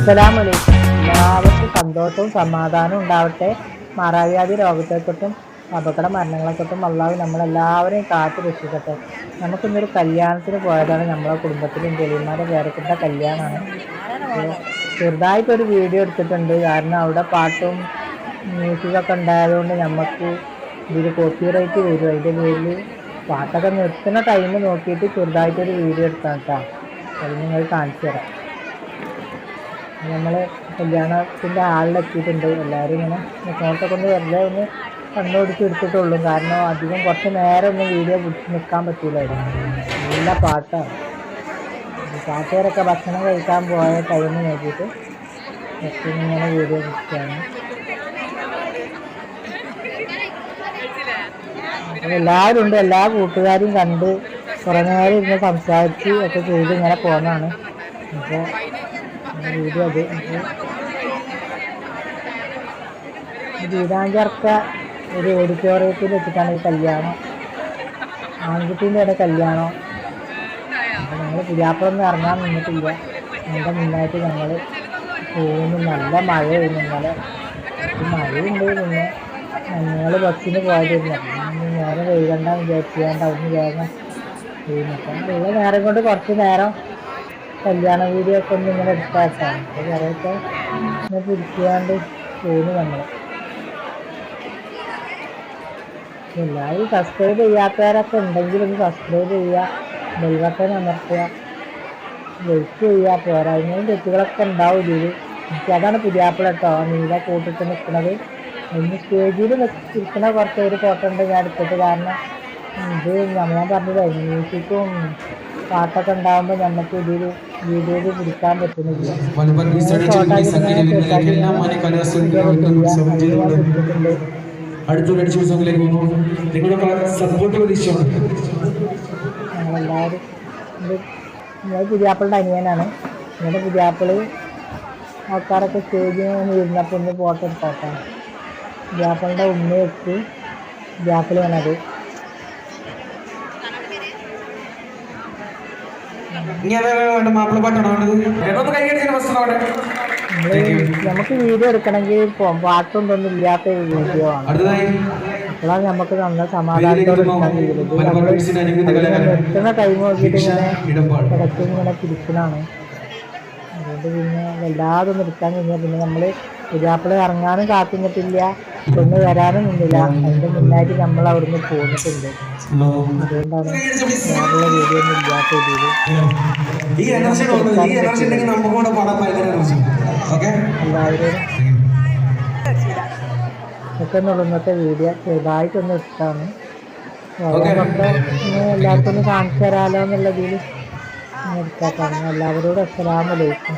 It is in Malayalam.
അസ്സലാമലൈക്കും. എല്ലാവർക്കും സന്തോഷവും സമാധാനവും ഉണ്ടാവട്ടെ. മാറാവ്യാധി രോഗത്തെ തൊട്ടും അപകട മരണങ്ങളെ തൊട്ടും അള്ളാഹു നമ്മളെല്ലാവരെയും കാത്തു രക്ഷിക്കട്ടെ. നമുക്കിന്നൊരു കല്യാണത്തിന് പോയതാണ്. നമ്മളെ കുടുംബത്തിലും ജലീമാരുടെ പേരക്കുട്ട കല്യാണമാണ്. ചെറുതായിട്ടൊരു വീഡിയോ എടുത്തിട്ടുണ്ട്. കാരണം അവിടെ പാട്ടും മ്യൂസിക്കൊക്കെ ഉണ്ടായതുകൊണ്ട് നമുക്ക് ഇതിൽ കോപ്പിറൈറ്റ് വരും. അതിൻ്റെ പേരിൽ പാട്ടൊക്കെ നിർത്തുന്ന ടൈം നോക്കിയിട്ട് ചെറുതായിട്ടൊരു വീഡിയോ എടുത്താൽ കേട്ടോ. അത് നിങ്ങൾ കാണിച്ചു തരാം. നമ്മൾ കല്യാണത്തിൻ്റെ ഹാളിലെത്തിയിട്ടുണ്ട്. എല്ലാവരും ഇങ്ങനെ ഫോട്ടോക്കെ ഒന്ന് വെറുതെ ഒന്ന് കണ്ണോടിച്ച് എടുത്തിട്ടുള്ളൂ. കാരണം അധികം കുറച്ച് നേരം ഒന്നും വീഡിയോ പിടിച്ച് നിൽക്കാൻ പറ്റില്ലായിരുന്നു. നല്ല പാട്ടാണ്. പാട്ടുകാരൊക്കെ ഭക്ഷണം കഴിക്കാൻ പോയ ടൈം നോക്കിയിട്ട് ഇങ്ങനെ വീഡിയോ പിടിച്ചാണ്. അപ്പോൾ എല്ലാവരും ഉണ്ട്. എല്ലാ കൂട്ടുകാരും കണ്ട് കുറേ നേരം ഇരുന്ന് സംസാരിച്ച് ഒക്കെ ചെയ്ത് ഇങ്ങനെ പോകുന്നതാണ്. അപ്പോൾ വീഡിയോ അത് വീരാഞ്ചർക്ക ഒരു ഓഡിറ്റോറിയത്തിൽ വെച്ചിട്ടാണ് ഈ കല്യാണം. ആൺകുട്ടീൻ്റെ ഇവിടെ കല്യാണം. അപ്പോൾ ഞങ്ങൾ പുതിയാപ്പുറമൊന്നും ഇറങ്ങാൻ നിന്നിട്ടില്ല. അതിൻ്റെ മുന്നായിട്ട് ഞങ്ങൾ പോകുന്നു. നല്ല മഴയായിരുന്നു ഇന്നലെ. മഴയുണ്ട്. പിന്നെ ഞങ്ങൾ ബസ്സിന് പോയതായിരുന്നു. നേരം വൈകണ്ടെന്ന് വിചാരിച്ചുകൊണ്ട് അവിടുന്ന് വേഗം ചെയ്യുന്നു. അപ്പം ഉള്ള നേരം കൊണ്ട് കുറച്ച് നേരം കല്യാണ വീഡിയോ ഒക്കെ ഒന്ന് ഇങ്ങനെ എടുത്താക്കാണ്. അപ്പോൾ കുറേയൊക്കെ ഇങ്ങനെ പിടിക്കാണ്ട് പോകുന്നു നമ്മൾ. എല്ലാവരും സബ്സ്ക്രൈബ് ചെയ്യാത്തവരൊക്കെ ഉണ്ടെങ്കിൽ ഒന്ന് സബ്സ്ക്രൈബ് ചെയ്യുക, ബെൽ ബട്ടൺ അമർത്തുക, ലൈക്ക് ചെയ്യുക. പോരായ്മയും തെറ്റുകളൊക്കെ ഉണ്ടാവും ഇതിൽ. എനിക്കതാണ് പുതിയാപ്പിള കേട്ടോ നീല കൂട്ടിട്ട് നിൽക്കുന്നത്. ഇന്ന് സ്റ്റേജിൽ ഇരിക്കുന്ന കുറച്ച് ഒരു ഫോട്ടോ ഉണ്ട് ഞാൻ എടുത്തിട്ട്. കാരണം ഇത് ഞാൻ പറഞ്ഞില്ലേ മ്യൂസിക്കും പാട്ടൊക്കെ ഉണ്ടാകുമ്പോൾ നമുക്ക് ഇതിൽ വീഡിയോയിൽ പിടിക്കാൻ പറ്റുന്നില്ല. ഞങ്ങളെല്ലാവരും നമ്മൾ പുതിയാപ്പിളുടെ അനിയനാണ്. ഇങ്ങനെ പുതിയാപ്പിള് ആൾക്കാരൊക്കെ സ്റ്റേജിൽ ഇരുന്നപ്പോൾ ഒന്ന് ഫോട്ടോ എടുത്തോട്ടാണ്. പുതിയാപ്പിളുടെ ഉമ്മ വെച്ച് പുതിയാപ്പിള് വേണത്. നമുക്ക് വീഡിയോ എടുക്കണമെങ്കിൽ പാട്ടൊന്നും ഇല്ലാത്ത വീഡിയോ ആണ്. അപ്പോഴാണ് നമുക്ക് നല്ല സമാധാനത്തോടെ എടുക്കാൻ കഴിയുന്നത്. നിർത്തുന്ന ടൈം നോക്കിയിട്ട് ഇങ്ങനെ ഇടയ്ക്ക് ഇങ്ങനെ പിടിക്കണതാണ്. അതുകൊണ്ട് പിന്നെ വല്ലാതൊന്നും എടുക്കാൻ കഴിഞ്ഞാൽ പിന്നെ നമ്മൾ പുതിയാപ്പിള ഇറങ്ങാനും കാത്തിന്നിട്ടില്ല, ഒന്ന് വരാനും നിന്നില്ല. അതിൻ്റെ മുന്നായിട്ട് നമ്മൾ അവിടുന്ന് പോന്നിട്ടുണ്ട്. അതുകൊണ്ടാണ് വേറുള്ള വീഡിയോ ഒന്നും ഇല്ലാത്ത ഇതിൽ എല്ലാവരും ഒക്കെ എന്നുള്ള ഇന്നത്തെ വീഡിയോ ചെറുതായിട്ടൊന്ന് ഇഷ്ടമാണ്. മൊത്തം എല്ലാവർക്കും ഒന്ന് കാണിച്ചു തരാമല്ലോ എന്നുള്ളതിൽ എടുക്കാത്താണ്. എല്ലാവരോടും അസ്സലാമു അലൈക്കും.